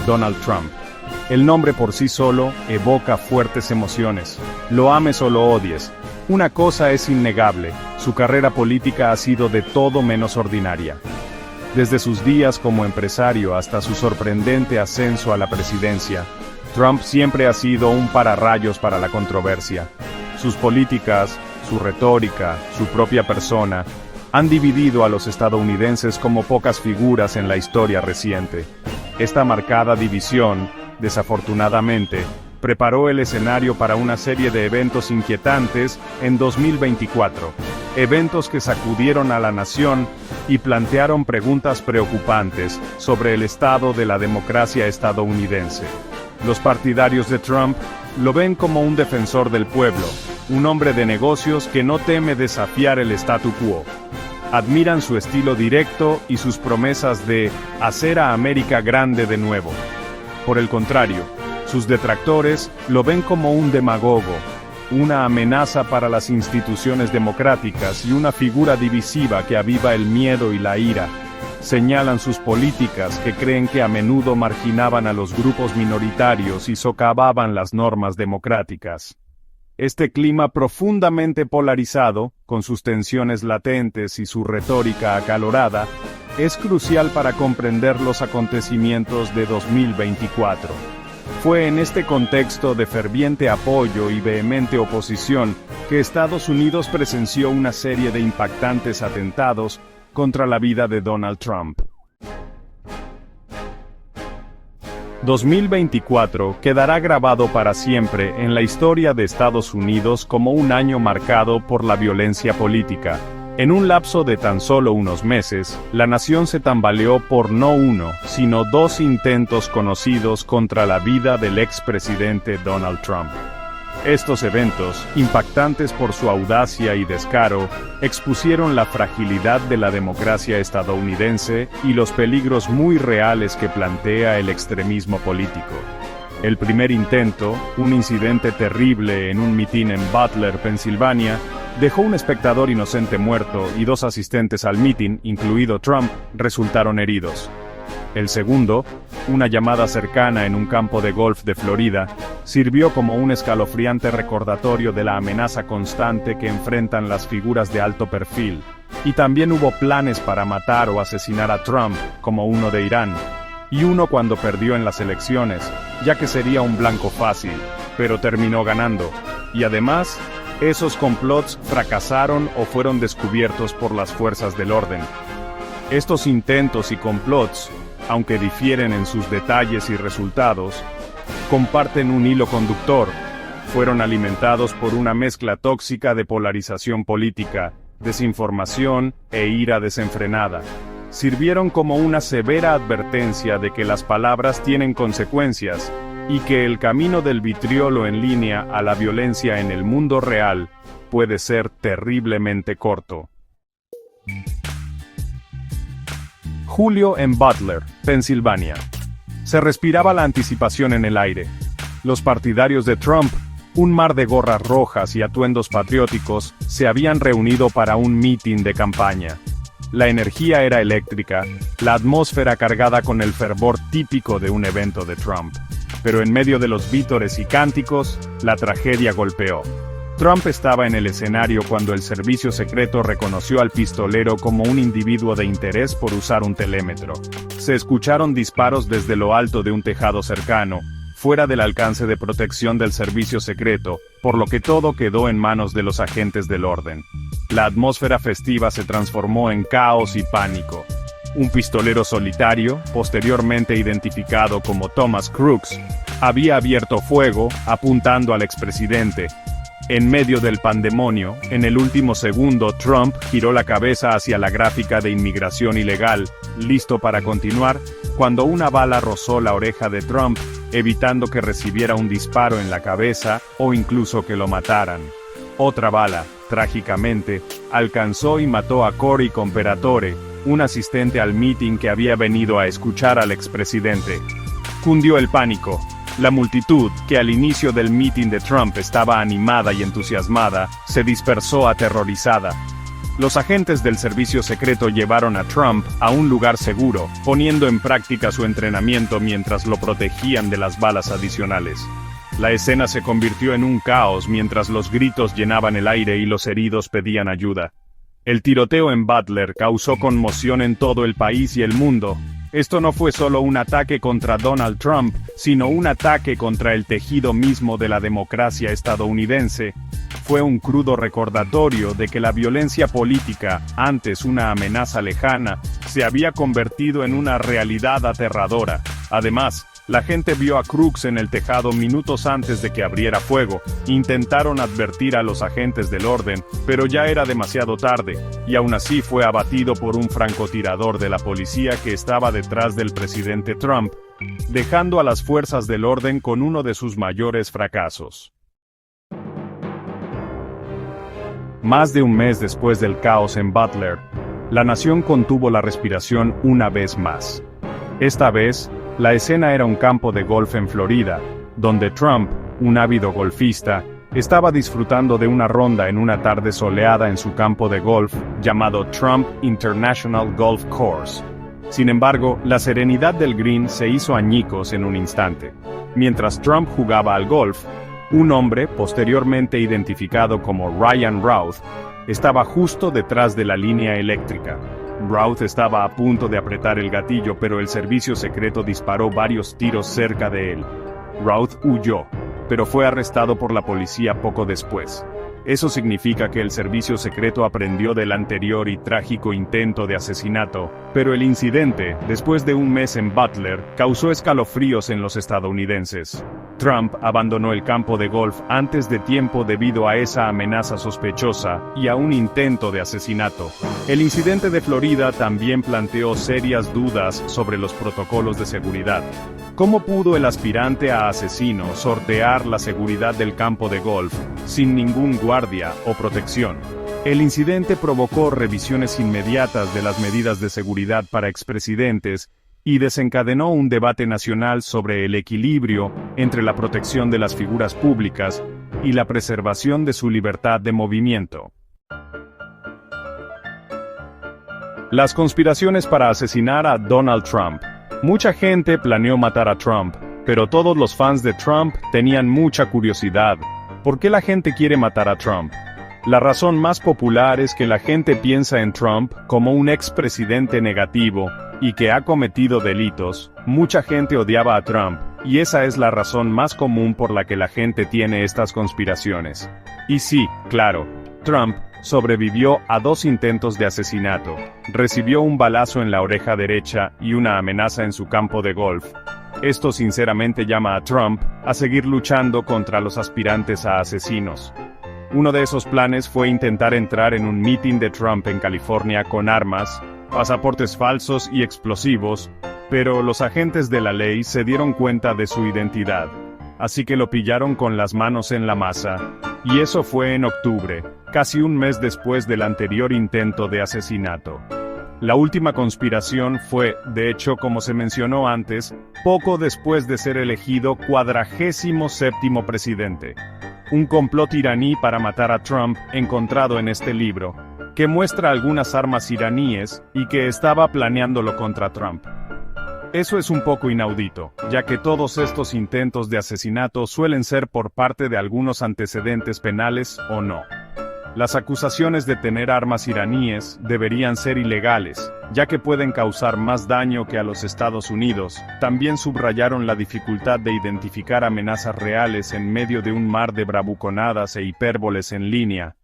Donald Trump. El nombre por sí solo evoca fuertes emociones. Lo ames o lo odies. Una cosa es innegable, su carrera política ha sido de todo menos ordinaria. Desde sus días como empresario hasta su sorprendente ascenso a la presidencia, Trump siempre ha sido un pararrayos para la controversia. Sus políticas, su retórica, su propia persona, han dividido a los estadounidenses como pocas figuras en la historia reciente. Esta marcada división, desafortunadamente, preparó el escenario para una serie de eventos inquietantes en 2024, eventos que sacudieron a la nación y plantearon preguntas preocupantes sobre el estado de la democracia estadounidense. Los partidarios de Trump lo ven como un defensor del pueblo, un hombre de negocios que no teme desafiar el statu quo. Admiran su estilo directo y sus promesas de hacer a América grande de nuevo. Por el contrario, sus detractores lo ven como un demagogo, una amenaza para las instituciones democráticas y una figura divisiva que aviva el miedo y la ira. Señalan sus políticas que creen que a menudo marginaban a los grupos minoritarios y socavaban las normas democráticas. Este clima profundamente polarizado, con sus tensiones latentes y su retórica acalorada, es crucial para comprender los acontecimientos de 2024. Fue en este contexto de ferviente apoyo y vehemente oposición que Estados Unidos presenció una serie de impactantes atentados contra la vida de Donald Trump. 2024 quedará grabado para siempre en la historia de Estados Unidos como un año marcado por la violencia política. En un lapso de tan solo unos meses, la nación se tambaleó por no uno, sino dos intentos conocidos contra la vida del expresidente Donald Trump. Estos eventos, impactantes por su audacia y descaro, expusieron la fragilidad de la democracia estadounidense y los peligros muy reales que plantea el extremismo político. El primer intento, un incidente terrible en un mitin en Butler, Pensilvania, dejó un espectador inocente muerto y dos asistentes al mitin, incluido Trump, resultaron heridos. El segundo, una llamada cercana en un campo de golf de Florida, sirvió como un escalofriante recordatorio de la amenaza constante que enfrentan las figuras de alto perfil, y también hubo planes para matar o asesinar a Trump, como uno de Irán, y uno cuando perdió en las elecciones, ya que sería un blanco fácil, pero terminó ganando, y además, esos complots fracasaron o fueron descubiertos por las fuerzas del orden. Estos intentos y complots, aunque difieren en sus detalles y resultados, comparten un hilo conductor. Fueron alimentados por una mezcla tóxica de polarización política, desinformación e ira desenfrenada. Sirvieron como una severa advertencia de que las palabras tienen consecuencias, y que el camino del vitriolo en línea a la violencia en el mundo real puede ser terriblemente corto. Julio en Butler, Pensilvania. Se respiraba la anticipación en el aire. Los partidarios de Trump, un mar de gorras rojas y atuendos patrióticos, se habían reunido para un mitin de campaña. La energía era eléctrica, la atmósfera cargada con el fervor típico de un evento de Trump. Pero en medio de los vítores y cánticos, la tragedia golpeó. Trump estaba en el escenario cuando el servicio secreto reconoció al pistolero como un individuo de interés por usar un telémetro. Se escucharon disparos desde lo alto de un tejado cercano, fuera del alcance de protección del servicio secreto, por lo que todo quedó en manos de los agentes del orden. La atmósfera festiva se transformó en caos y pánico. Un pistolero solitario, posteriormente identificado como Thomas Crooks, había abierto fuego, apuntando al expresidente. En medio del pandemonio, en el último segundo, Trump giró la cabeza hacia la gráfica de inmigración ilegal, listo para continuar, cuando una bala rozó la oreja de Trump, evitando que recibiera un disparo en la cabeza o incluso que lo mataran. Otra bala, trágicamente, alcanzó y mató a Cory Comperatore, un asistente al mitin que había venido a escuchar al expresidente. Cundió el pánico. La multitud, que al inicio del mitin de Trump estaba animada y entusiasmada, se dispersó aterrorizada. Los agentes del servicio secreto llevaron a Trump a un lugar seguro, poniendo en práctica su entrenamiento mientras lo protegían de las balas adicionales. La escena se convirtió en un caos mientras los gritos llenaban el aire y los heridos pedían ayuda. El tiroteo en Butler causó conmoción en todo el país y el mundo. Esto no fue solo un ataque contra Donald Trump, sino un ataque contra el tejido mismo de la democracia estadounidense. Fue un crudo recordatorio de que la violencia política, antes una amenaza lejana, se había convertido en una realidad aterradora. Además, la gente vio a Crooks en el tejado minutos antes de que abriera fuego. Intentaron advertir a los agentes del orden, pero ya era demasiado tarde, y aún así fue abatido por un francotirador de la policía que estaba detrás del presidente Trump, dejando a las fuerzas del orden con uno de sus mayores fracasos. Más de un mes después del caos en Butler, la nación contuvo la respiración una vez más. Esta vez, la escena era un campo de golf en Florida, donde Trump, un ávido golfista, estaba disfrutando de una ronda en una tarde soleada en su campo de golf, llamado Trump International Golf Course. Sin embargo, la serenidad del green se hizo añicos en un instante. Mientras Trump jugaba al golf, un hombre, posteriormente identificado como Ryan Routh, estaba justo detrás de la línea eléctrica. Routh estaba a punto de apretar el gatillo, pero el servicio secreto disparó varios tiros cerca de él. Routh huyó, pero fue arrestado por la policía poco después. Eso significa que el servicio secreto aprendió del anterior y trágico intento de asesinato, pero el incidente, después de un mes en Butler, causó escalofríos en los estadounidenses. Trump abandonó el campo de golf antes de tiempo debido a esa amenaza sospechosa y a un intento de asesinato. El incidente de Florida también planteó serias dudas sobre los protocolos de seguridad. ¿Cómo pudo el aspirante a asesino sortear la seguridad del campo de golf sin ningún guardia o protección? El incidente provocó revisiones inmediatas de las medidas de seguridad para expresidentes y desencadenó un debate nacional sobre el equilibrio entre la protección de las figuras públicas y la preservación de su libertad de movimiento. Las conspiraciones para asesinar a Donald Trump. Mucha gente planeó matar a Trump, pero todos los fans de Trump tenían mucha curiosidad. ¿Por qué la gente quiere matar a Trump? La razón más popular es que la gente piensa en Trump como un expresidente negativo y que ha cometido delitos. Mucha gente odiaba a Trump, y esa es la razón más común por la que la gente tiene estas conspiraciones. Y sí, claro, Trump sobrevivió a 2 intentos de asesinato, recibió un balazo en la oreja derecha y una amenaza en su campo de golf. Esto sinceramente llama a Trump a seguir luchando contra los aspirantes a asesinos. Uno de esos planes fue intentar entrar en un mitin de Trump en California con armas, pasaportes falsos y explosivos, pero los agentes de la ley se dieron cuenta de su identidad, así que lo pillaron con las manos en la masa, y eso fue en octubre, casi un mes después del anterior intento de asesinato. La última conspiración fue, de hecho, como se mencionó antes, poco después de ser elegido 47º presidente. Un complot iraní para matar a Trump encontrado en este libro, que muestra algunas armas iraníes y que estaba planeándolo contra Trump. Eso es un poco inaudito, ya que todos estos intentos de asesinato suelen ser por parte de algunos antecedentes penales o no. Las acusaciones de tener armas iraníes deberían ser ilegales, ya que pueden causar más daño que a los Estados Unidos. También subrayaron la dificultad de identificar amenazas reales en medio de un mar de bravuconadas e hipérboles en línea.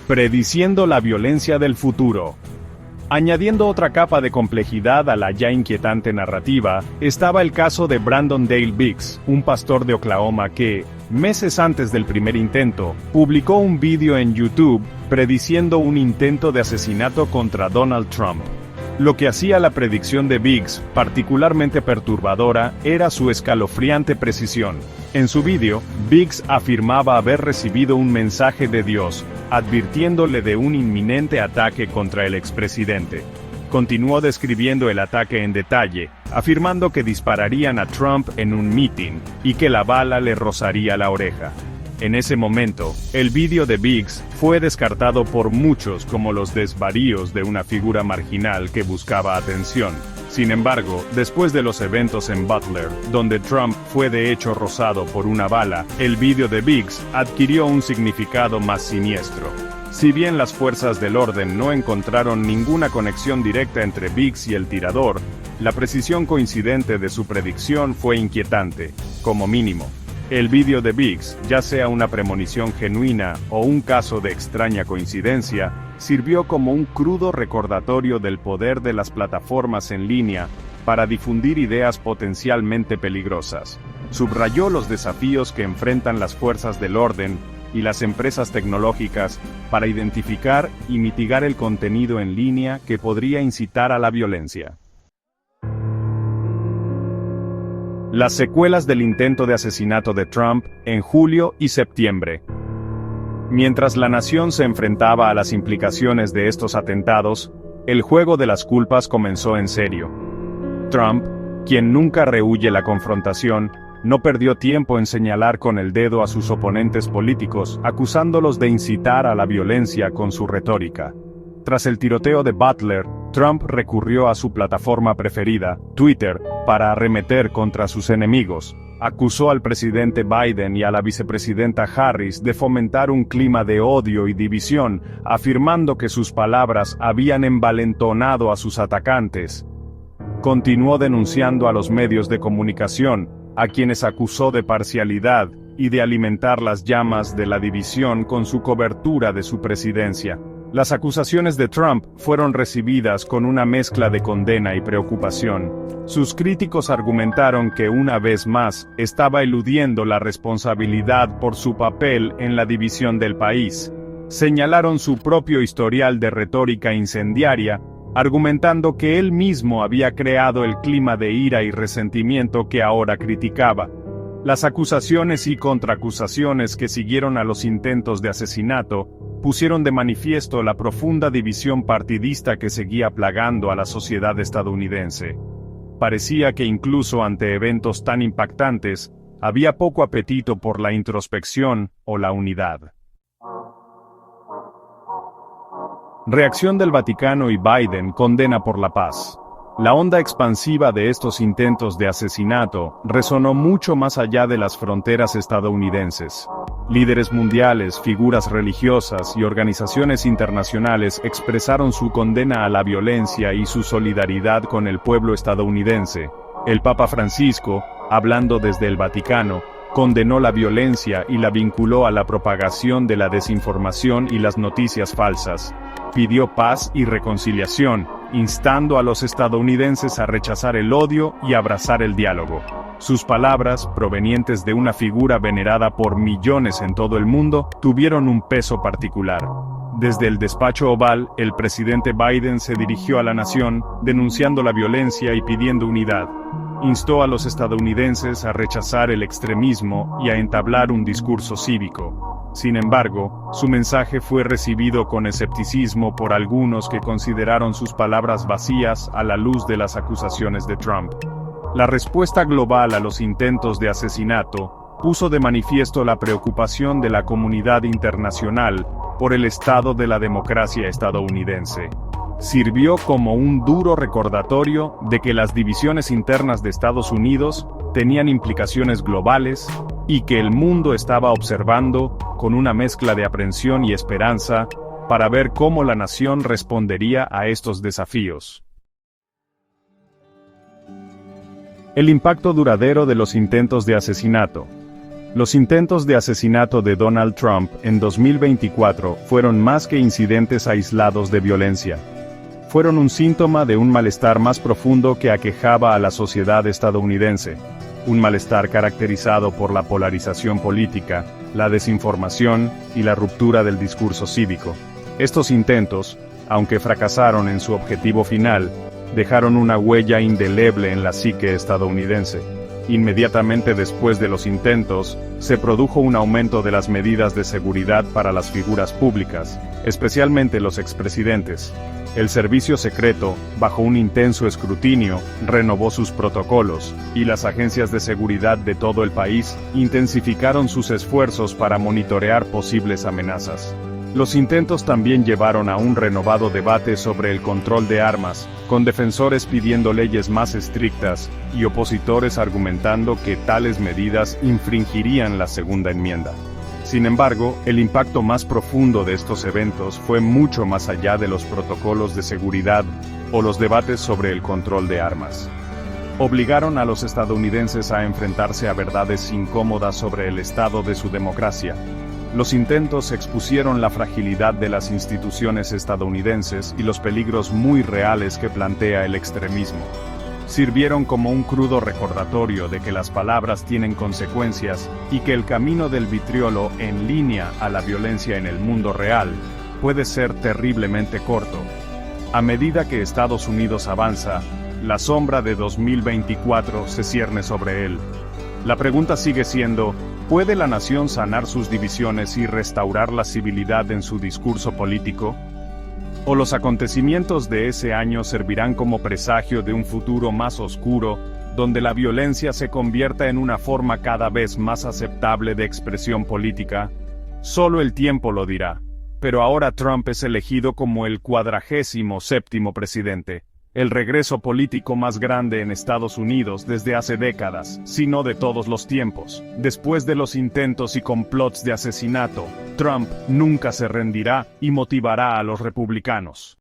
Prediciendo la violencia del futuro. Añadiendo otra capa de complejidad a la ya inquietante narrativa, estaba el caso de Brandon Dale Biggs, un pastor de Oklahoma que, meses antes del primer intento, publicó un vídeo en YouTube prediciendo un intento de asesinato contra Donald Trump. Lo que hacía la predicción de Biggs particularmente perturbadora era su escalofriante precisión. En su vídeo, Biggs afirmaba haber recibido un mensaje de Dios, advirtiéndole de un inminente ataque contra el expresidente. Continuó describiendo el ataque en detalle, afirmando que dispararían a Trump en un mitin, y que la bala le rozaría la oreja. En ese momento, el vídeo de Biggs fue descartado por muchos como los desvaríos de una figura marginal que buscaba atención. Sin embargo, después de los eventos en Butler, donde Trump fue de hecho rozado por una bala, el vídeo de Biggs adquirió un significado más siniestro. Si bien las fuerzas del orden no encontraron ninguna conexión directa entre Biggs y el tirador, la precisión coincidente de su predicción fue inquietante, como mínimo. El vídeo de Biggs, ya sea una premonición genuina o un caso de extraña coincidencia, sirvió como un crudo recordatorio del poder de las plataformas en línea para difundir ideas potencialmente peligrosas. Subrayó los desafíos que enfrentan las fuerzas del orden y las empresas tecnológicas para identificar y mitigar el contenido en línea que podría incitar a la violencia. Las secuelas del intento de asesinato de Trump en julio y septiembre. Mientras la nación se enfrentaba a las implicaciones de estos atentados, el juego de las culpas comenzó en serio. Trump, quien nunca rehúye la confrontación, no perdió tiempo en señalar con el dedo a sus oponentes políticos, acusándolos de incitar a la violencia con su retórica. Tras el tiroteo de Butler, Trump recurrió a su plataforma preferida, Twitter, para arremeter contra sus enemigos. Acusó al presidente Biden y a la vicepresidenta Harris de fomentar un clima de odio y división, afirmando que sus palabras habían envalentonado a sus atacantes. Continuó denunciando a los medios de comunicación, a quienes acusó de parcialidad y de alimentar las llamas de la división con su cobertura de su presidencia. Las acusaciones de Trump fueron recibidas con una mezcla de condena y preocupación. Sus críticos argumentaron que una vez más estaba eludiendo la responsabilidad por su papel en la división del país. Señalaron su propio historial de retórica incendiaria, argumentando que él mismo había creado el clima de ira y resentimiento que ahora criticaba. Las acusaciones y contraacusaciones que siguieron a los intentos de asesinato pusieron de manifiesto la profunda división partidista que seguía plagando a la sociedad estadounidense. Parecía que incluso ante eventos tan impactantes, había poco apetito por la introspección o la unidad. Reacción del Vaticano y Biden condena por la paz. La onda expansiva de estos intentos de asesinato resonó mucho más allá de las fronteras estadounidenses. Líderes mundiales, figuras religiosas y organizaciones internacionales expresaron su condena a la violencia y su solidaridad con el pueblo estadounidense. El Papa Francisco, hablando desde el Vaticano, condenó la violencia y la vinculó a la propagación de la desinformación y las noticias falsas. Pidió paz y reconciliación, instando a los estadounidenses a rechazar el odio y abrazar el diálogo. Sus palabras, provenientes de una figura venerada por millones en todo el mundo, tuvieron un peso particular. Desde el despacho oval, el presidente Biden se dirigió a la nación, denunciando la violencia y pidiendo unidad. Instó a los estadounidenses a rechazar el extremismo y a entablar un discurso cívico. Sin embargo, su mensaje fue recibido con escepticismo por algunos que consideraron sus palabras vacías a la luz de las acusaciones de Trump. La respuesta global a los intentos de asesinato puso de manifiesto la preocupación de la comunidad internacional por el estado de la democracia estadounidense. Sirvió como un duro recordatorio de que las divisiones internas de Estados Unidos tenían implicaciones globales y que el mundo estaba observando, con una mezcla de aprensión y esperanza, para ver cómo la nación respondería a estos desafíos. El impacto duradero de los intentos de asesinato. Los intentos de asesinato de Donald Trump en 2024 fueron más que incidentes aislados de violencia. Fueron un síntoma de un malestar más profundo que aquejaba a la sociedad estadounidense. Un malestar caracterizado por la polarización política, la desinformación y la ruptura del discurso cívico. Estos intentos, aunque fracasaron en su objetivo final, dejaron una huella indeleble en la psique estadounidense. Inmediatamente después de los intentos, se produjo un aumento de las medidas de seguridad para las figuras públicas, especialmente los expresidentes. El servicio secreto, bajo un intenso escrutinio, renovó sus protocolos, y las agencias de seguridad de todo el país intensificaron sus esfuerzos para monitorear posibles amenazas. Los intentos también llevaron a un renovado debate sobre el control de armas, con defensores pidiendo leyes más estrictas y opositores argumentando que tales medidas infringirían la Segunda Enmienda. Sin embargo, el impacto más profundo de estos eventos fue mucho más allá de los protocolos de seguridad o los debates sobre el control de armas. Obligaron a los estadounidenses a enfrentarse a verdades incómodas sobre el estado de su democracia. Los intentos expusieron la fragilidad de las instituciones estadounidenses y los peligros muy reales que plantea el extremismo. Sirvieron como un crudo recordatorio de que las palabras tienen consecuencias y que el camino del vitriolo en línea a la violencia en el mundo real puede ser terriblemente corto. A medida que Estados Unidos avanza, la sombra de 2024 se cierne sobre él. La pregunta sigue siendo, ¿puede la nación sanar sus divisiones y restaurar la civilidad en su discurso político? ¿O los acontecimientos de ese año servirán como presagio de un futuro más oscuro, donde la violencia se convierta en una forma cada vez más aceptable de expresión política? Solo el tiempo lo dirá. Pero ahora Trump es elegido como el 47º presidente. El regreso político más grande en Estados Unidos desde hace décadas, si no de todos los tiempos. Después de los intentos y complots de asesinato, Trump nunca se rendirá y motivará a los republicanos.